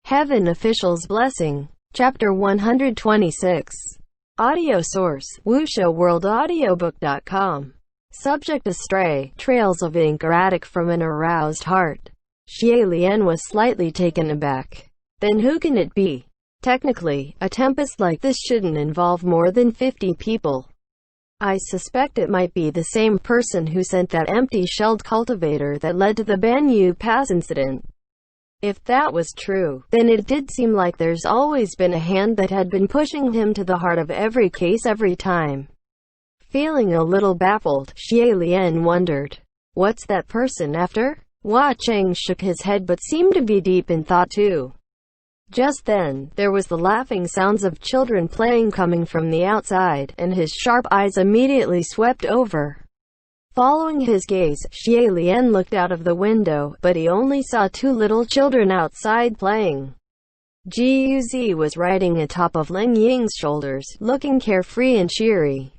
Heaven Official's Blessing. Chapter 126. Audio source: WuXiaWorldAudiobook.com. Subject: Astray, Trails of Ink erratic from an aroused heart. Xie Lian was slightly taken aback. Then who can it be? Technically, a tempest like this shouldn't involve more than 50 people. I suspect it might be the same person who sent that empty-shelled cultivator that led to the Banyu Pass incident. If that was true, then it did seem like there's always been a hand that had been pushing him to the heart of every case every time. Feeling a little baffled, Xie Lian wondered, what's that person after? Hua Cheng shook his head but seemed to be deep in thought too. Just then, there was the laughing sounds of children playing coming from the outside, and his sharp eyes immediately swept over. Following his gaze, Xie Lian looked out of the window, but he only saw two little children outside playing. Jiuzi was riding atop of Ling Ying's shoulders, looking carefree and cheery.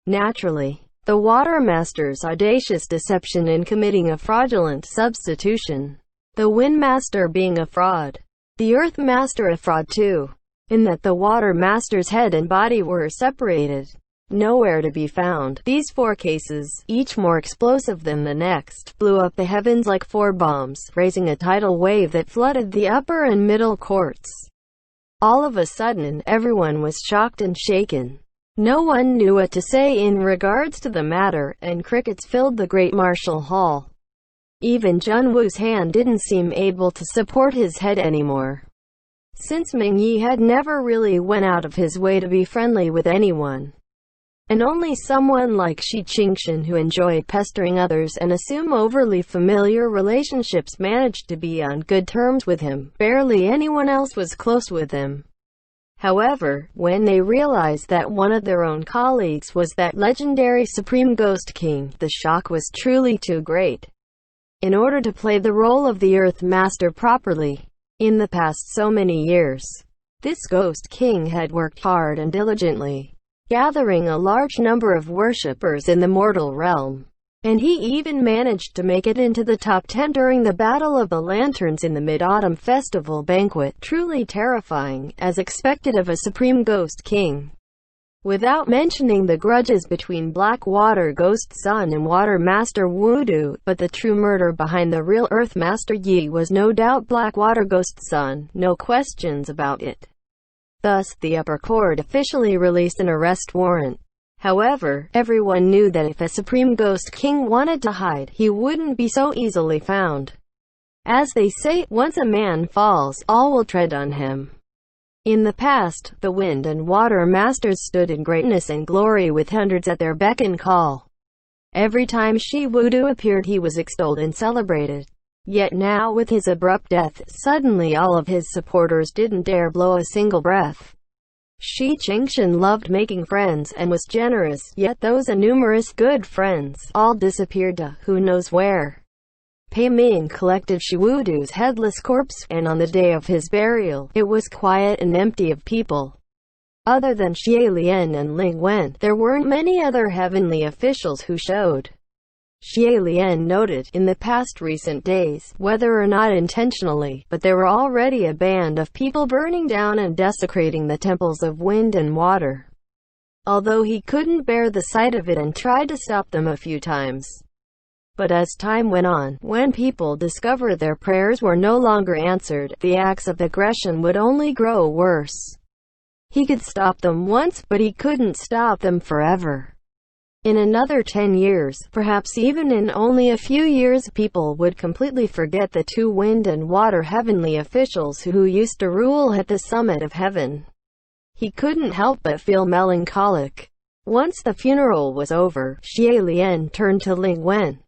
Naturally, the Water Master's audacious deception in committing a fraudulent substitution. The Wind Master being a fraud. The Earth Master a fraud too, in that the Water Master's head and body were separated. Nowhere to be found. These four cases, each more explosive than the next, blew up the heavens like four bombs, raising a tidal wave that flooded the upper and middle courts. All of a sudden, everyone was shocked and shaken. No one knew what to say in regards to the matter, and crickets filled the great martial hall. Even Junwu's hand didn't seem able to support his head anymore. Since Ming Yi had never really went out of his way to be friendly with anyone, and only someone like Shi Qingshan, who enjoyed pestering others and assume overly familiar relationships, managed to be on good terms with him. Barely anyone else was close with him. However, when they realized that one of their own colleagues was that legendary Supreme Ghost King, the shock was truly too great. In order to play the role of the Earth Master properly, in the past so many years, this Ghost King had worked hard and diligently, gathering a large number of worshippers in the mortal realm. And he even managed to make it into the top 10 during the Battle of the Lanterns in the Mid-Autumn Festival banquet, truly terrifying, as expected of a Supreme Ghost King. Without mentioning the grudges between Blackwater Ghost Sun and Water Master Wudu, but the true murder behind the real Earth Master Yi was no doubt Blackwater Ghost Sun, no questions about it. Thus, the upper court officially released an arrest warrant. However, everyone knew that if a Supreme Ghost King wanted to hide, he wouldn't be so easily found. As they say, once a man falls, all will tread on him. In the past, the Wind and Water Masters stood in greatness and glory with hundreds at their beck and call. Every time Shi Wudu appeared, he was extolled and celebrated. Yet now, with his abrupt death, suddenly all of his supporters didn't dare blow a single breath. Shi Qingshan loved making friends and was generous, yet those numerous good friends all disappeared to who knows where. Pei Ming collected Shi Wudu's headless corpse, and on the day of his burial, it was quiet and empty of people. Other than Xie Lian and Ling Wen, there weren't many other heavenly officials who showed. Xie Lian noted, in the past recent days, whether or not intentionally, but there were already a band of people burning down and desecrating the temples of wind and water. Although he couldn't bear the sight of it and tried to stop them a few times. But as time went on, when people discovered their prayers were no longer answered, the acts of aggression would only grow worse. He could stop them once, but he couldn't stop them forever. In another 10 years, perhaps even in only a few years, people would completely forget the two wind and water heavenly officials who used to rule at the summit of heaven. He couldn't help but feel melancholic. Once the funeral was over, Xie Lian turned to Ling Wen.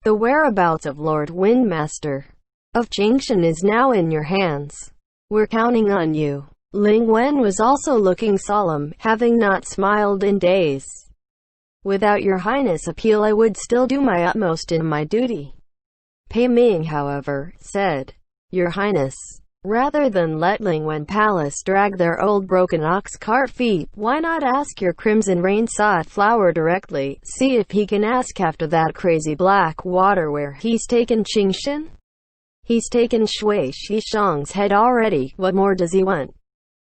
The whereabouts of Lord Windmaster of Qingshan is now in your hands. We're counting on you. Ling Wen was also looking solemn, having not smiled in days. Without your highness' appeal, I would still do my utmost in my duty. Pei Ming, however, said, Your Highness, rather than let Ling Wen Palace drag their old broken ox cart feet, why not ask your Crimson Rain Sought Flower directly, see if he can ask after that crazy Blackwater where he's taken Qingshan? He's taken Shui Shishang's head already, what more does he want?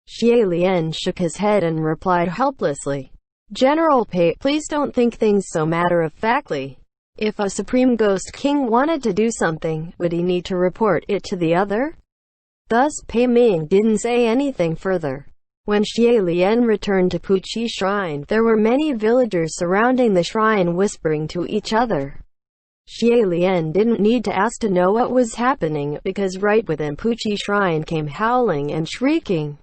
Xie Lian shook his head and replied helplessly, General Pei, please don't think things so matter-of-factly. If a Supreme Ghost King wanted to do something, would he need to report it to the other? Thus Pei Ming didn't say anything further. When Xie Lian returned to Puqi Shrine, there were many villagers surrounding the shrine whispering to each other. Xie Lian didn't need to ask to know what was happening, because right within Puqi Shrine came howling and shrieking.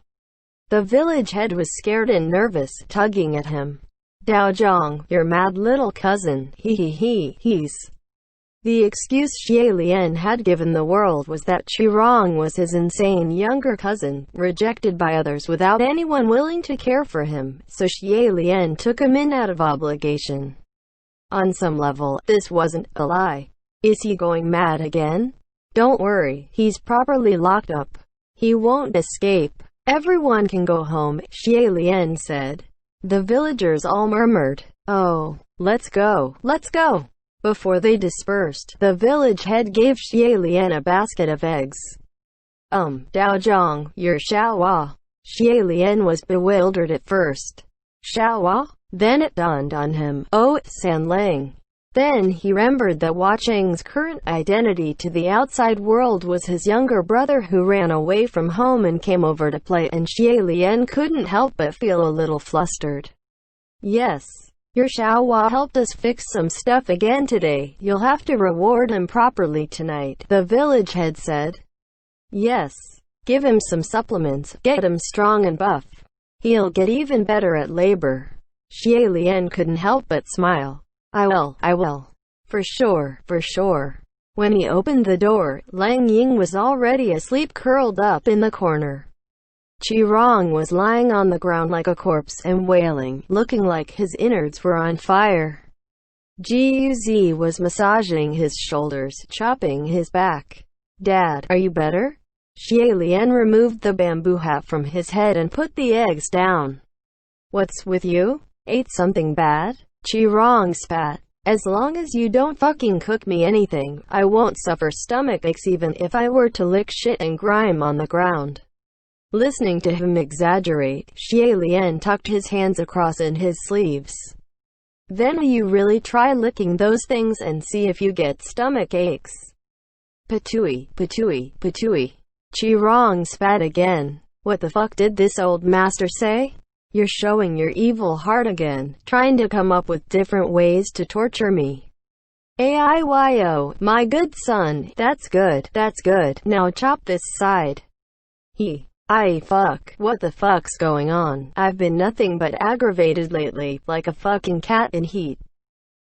The village head was scared and nervous, tugging at him. Dao Zhang, your mad little cousin, he's. The excuse Xie Lian had given the world was that Qirong was his insane younger cousin, rejected by others without anyone willing to care for him, so Xie Lian took him in out of obligation. On some level, this wasn't a lie. Is he going mad again? Don't worry, he's properly locked up. He won't escape. Everyone can go home, Xie Lian said. The villagers all murmured, oh, let's go, let's go. Before they dispersed, the village head gave Xie Lian a basket of eggs. Dao Zhang, you're Xiaohua. Xie Lian was bewildered at first. Xiaohua? Then it dawned on him, oh, San Lang. Then he remembered that Hua Cheng's current identity to the outside world was his younger brother who ran away from home and came over to play, and Xie Lian couldn't help but feel a little flustered. Yes, your Xiaohua helped us fix some stuff again today. You'll have to reward him properly tonight, the village head said. Yes, give him some supplements, get him strong and buff. He'll get even better at labor. Xie Lian couldn't help but smile. I will. For sure, for sure. When he opened the door, Lang Ying was already asleep curled up in the corner. Qirong was lying on the ground like a corpse and wailing, looking like his innards were on fire. Jiuzi was massaging his shoulders, chopping his back. Dad, are you better? Xie Lian removed the bamboo hat from his head and put the eggs down. What's with you? Ate something bad? Qirong spat. As long as you don't fucking cook me anything, I won't suffer stomach aches even if I were to lick shit and grime on the ground. Listening to him exaggerate, Xie Lian tucked his hands across in his sleeves. Then you really try licking those things and see if you get stomach aches. Patui, patui, patui. Qirong spat again. What the fuck did this old master say? You're showing your evil heart again, trying to come up with different ways to torture me. Aiyo, my good son, that's good, now chop this side. Fuck, what the fuck's going on? I've been nothing but aggravated lately, like a fucking cat in heat.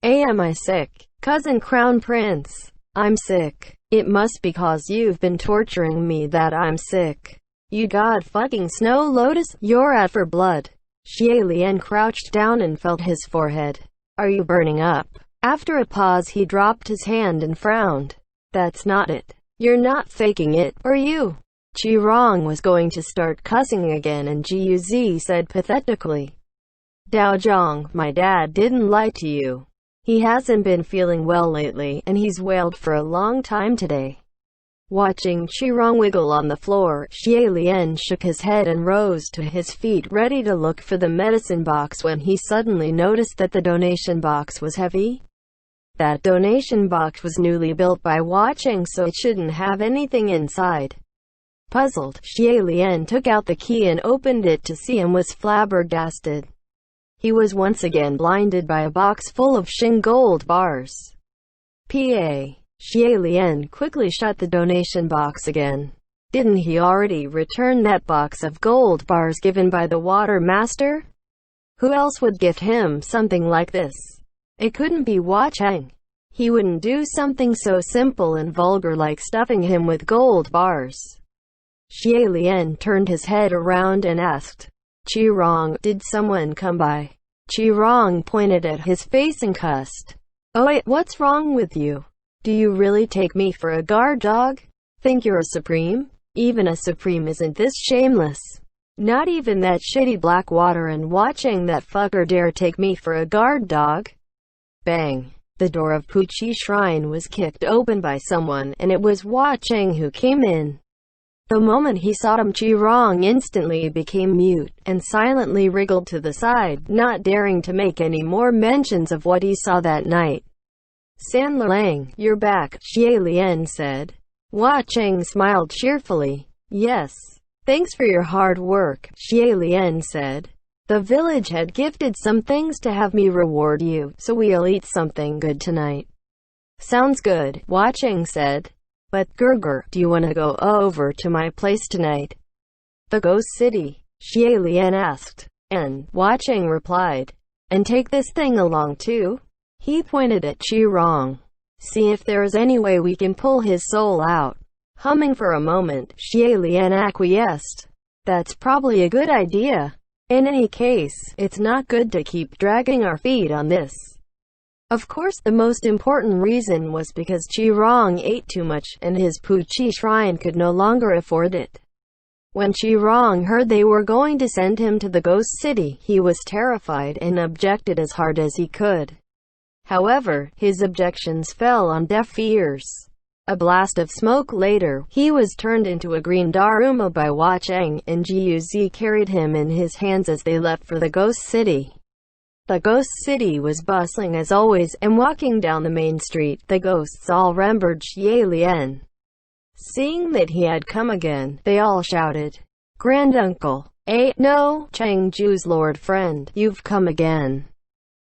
Am I sick? Cousin Crown Prince. I'm sick. It must be cause you've been torturing me that I'm sick. You god fucking Snow Lotus, you're out for blood. Xie Lian crouched down and felt his forehead. Are you burning up? After a pause he dropped his hand and frowned. That's not it. You're not faking it, are you? Qirong was going to start cussing again and Jiuzi said pathetically. Dao Zhang, my dad didn't lie to you. He hasn't been feeling well lately, and he's wailed for a long time today. Watching Qirong wiggle on the floor, Xie Lian shook his head and rose to his feet ready to look for the medicine box when he suddenly noticed that the donation box was heavy. That donation box was newly built by Hua Cheng, so it shouldn't have anything inside. Puzzled, Xie Lian took out the key and opened it to see and was flabbergasted. He was once again blinded by a box full of Xing gold bars. Xie Lian quickly shut the donation box again. Didn't he already return that box of gold bars given by the Water Master? Who else would gift him something like this? It couldn't be Hua Cheng. He wouldn't do something so simple and vulgar like stuffing him with gold bars. Xie Lian turned his head around and asked, Qirong, did someone come by? Qirong pointed at his face and cussed. Oh wait, what's wrong with you? Do you really take me for a guard dog? Think you're a supreme? Even a supreme isn't this shameless. Not even that shitty Blackwater and watching that fucker dare take me for a guard dog. Bang. The door of Puchi Shrine was kicked open by someone, and it was Hua Cheng who came in. The moment he saw him, Chi-Rong instantly became mute, and silently wriggled to the side, not daring to make any more mentions of what he saw that night. "San Lang, you're back," Xie Lian said. Hua Cheng smiled cheerfully. "Yes. Thanks for your hard work," Xie Lian said. "The village had gifted some things to have me reward you, so we'll eat something good tonight." "Sounds good," Hua Cheng said. "But, Gerger, do you want to go over to my place tonight?" "The Ghost City?" Xie Lian asked. "And," Hua Cheng replied, "and take this thing along too?" He pointed at Chi-Rong. "See if there's any way we can pull his soul out." Humming for a moment, Xie Lian acquiesced. "That's probably a good idea. In any case, it's not good to keep dragging our feet on this." Of course, the most important reason was because Chi-Rong ate too much, and his Puchi Shrine could no longer afford it. When Chi-Rong heard they were going to send him to the Ghost City, he was terrified and objected as hard as he could. However, his objections fell on deaf ears. A blast of smoke later, he was turned into a green Daruma by Hua Cheng, and Jiuzi carried him in his hands as they left for the Ghost City. The Ghost City was bustling as always, and walking down the main street, the ghosts all remembered Xie Lian. Seeing that he had come again, they all shouted, "Granduncle! No, Chengju's lord friend, you've come again.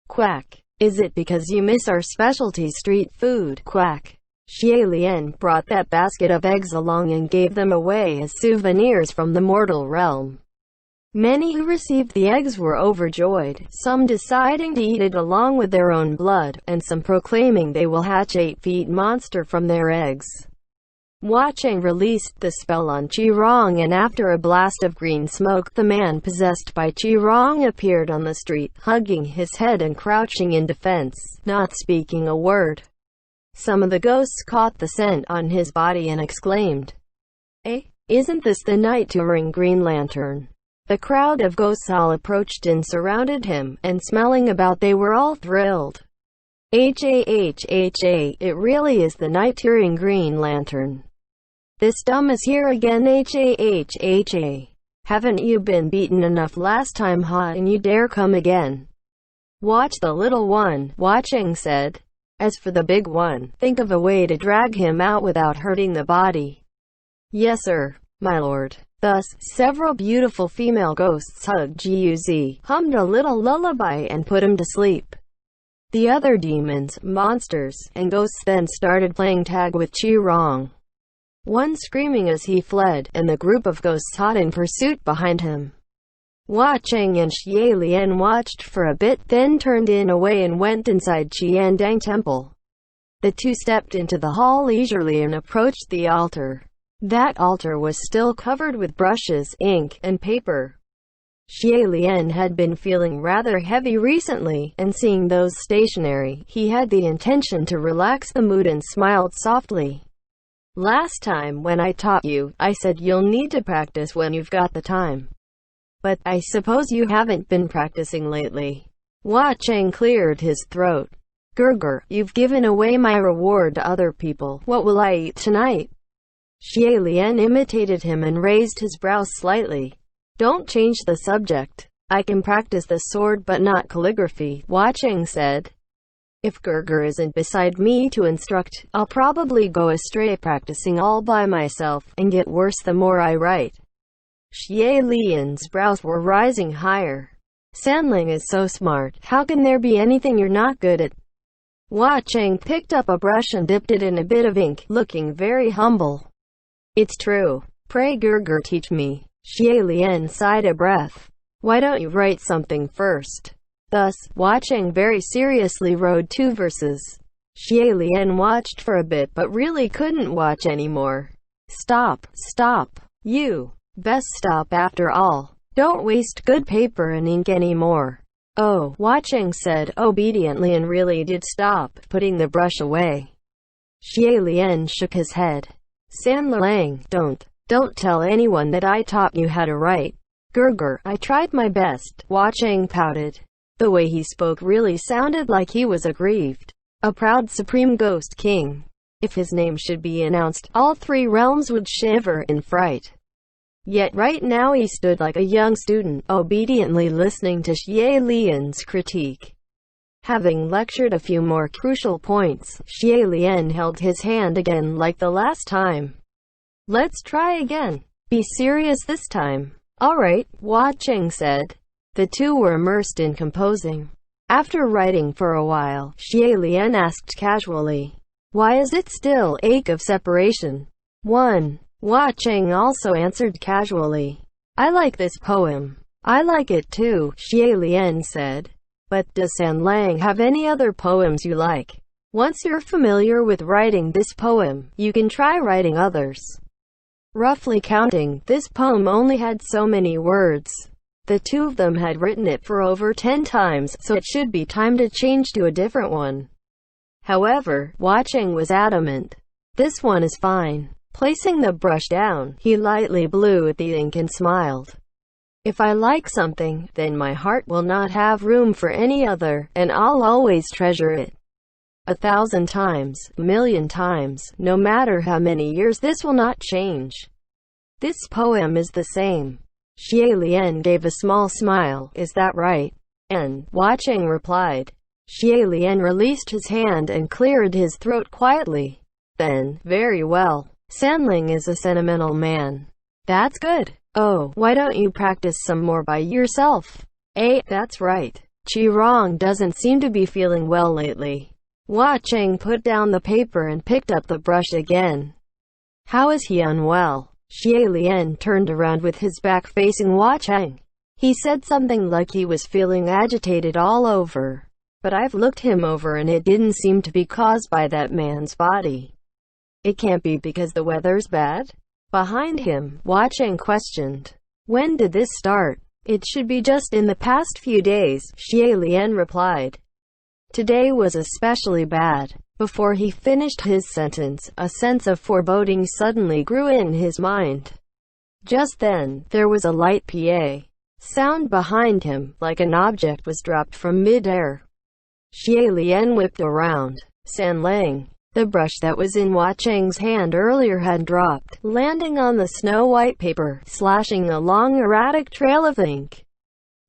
Quack! Is it because you miss our specialty street food? Quack!" Xie Lian brought that basket of eggs along and gave them away as souvenirs from the mortal realm. Many who received the eggs were overjoyed, some deciding to eat it along with their own blood, and some proclaiming they will hatch 8-feet monster from their eggs. Hua Cheng released the spell on Chi-Rong, and after a blast of green smoke, the man possessed by Chi-Rong appeared on the street, hugging his head and crouching in defense, not speaking a word. Some of the ghosts caught the scent on his body and exclaimed, Isn't this the night-touring Green Lantern?" The crowd of ghosts all approached and surrounded him, and smelling about they were all thrilled. It really is the night-touring Green Lantern. This dumb is here again. Haven't you been beaten enough last time, and you dare come again? Watch the little one, Hua Cheng said. As for the big one, think of a way to drag him out without hurting the body. Yes sir, my lord. Thus, several beautiful female ghosts hugged Jiuzi, hummed a little lullaby and put him to sleep. The other demons, monsters, and ghosts then started playing tag with Chi-Rong, one screaming as he fled, and the group of ghosts hot in pursuit behind him. Hua Cheng and Xie Lian watched for a bit, then turned away and went inside Qiandang Temple. The two stepped into the hall leisurely and approached the altar. That altar was still covered with brushes, ink, and paper. Xie Lian had been feeling rather heavy recently, and seeing those stationary, he had the intention to relax the mood and smiled softly. Last time when I taught you, I said you'll need to practice when you've got the time. But, I suppose you haven't been practicing lately. Hua Cheng cleared his throat. Gerger, you've given away my reward to other people. What will I eat tonight? Xie Lian imitated him and raised his brows slightly. Don't change the subject. I can practice the sword but not calligraphy, Hua Cheng said. If Gerger isn't beside me to instruct, I'll probably go astray practicing all by myself, and get worse the more I write. Xie Lian's brows were rising higher. Sanling is so smart, how can there be anything you're not good at? Hua Cheng picked up a brush and dipped it in a bit of ink, looking very humble. It's true. Pray Gerger teach me. Xie Lian sighed a breath. Why don't you write something first? Thus, Hua Cheng very seriously wrote 2 verses. Xie Lian watched for a bit but really couldn't watch anymore. Stop. You. Best stop after all. Don't waste good paper and ink anymore. Oh, Hua Cheng said obediently and really did stop, putting the brush away. Xie Lian shook his head. San Lang, don't tell anyone that I taught you how to write. Gerger, I tried my best, Hua Cheng pouted. The way he spoke really sounded like he was aggrieved. a proud supreme ghost king. If his name should be announced, all three realms would shiver in fright. Yet right now he stood like a young student, obediently listening to Xie Lian's critique. Having lectured a few more crucial points, Xie Lian held his hand again like the last time. Let's try again. Be serious this time. Alright, Hua Cheng said. The two were immersed in composing. After writing for a while, Xie Lian asked casually, why is it still ache of separation? 1. Hua Cheng also answered casually, I like this poem. I like it too, Xie Lian said. But does San Lang have any other poems you like? Once you're familiar with writing this poem, you can try writing others. Roughly counting, this poem only had so many words. The two of them had written it for over 10 times, so it should be time to change to a different one. However, Hua Cheng was adamant. This one is fine. Placing the brush down, he lightly blew at the ink and smiled. If I like something, then my heart will not have room for any other, and I'll always treasure it. 1,000 times, 1,000,000 times, no matter how many years, this will not change. This poem is the same. Xie Lian gave a small smile. Is that right? And Hua Cheng replied. Xie Lian released his hand and cleared his throat quietly. Then, very well. Sanling is a sentimental man. That's good. Oh, why don't you practice some more by yourself? That's right. Qi-Rong doesn't seem to be feeling well lately. Hua Cheng put down the paper and picked up the brush again. How is he unwell? Xie Lian turned around with his back facing Hua Cheng. He said something like he was feeling agitated all over. But I've looked him over and it didn't seem to be caused by that man's body. It can't be because the weather's bad? Behind him, Hua Cheng questioned. When did this start? It should be just in the past few days, Xie Lian replied. Today was especially bad. Before he finished his sentence, a sense of foreboding suddenly grew in his mind. Just then, there was a light PA sound behind him, like an object was dropped from mid-air. Xie Lian whipped around. San Lang. The brush that was in Hua Cheng's hand earlier had dropped, landing on the snow-white paper, slashing a long erratic trail of ink.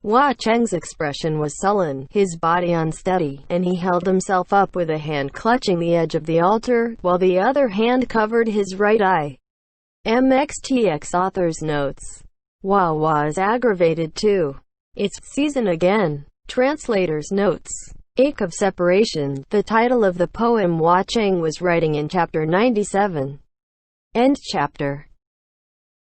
Hua Cheng's expression was sullen, his body unsteady, and he held himself up with a hand clutching the edge of the altar, while the other hand covered his right eye. MXTX Author's Notes. Hua is aggravated too. It's season again. Translator's Notes. Ache of Separation, the title of the poem Hua Cheng was writing in chapter 97. End chapter.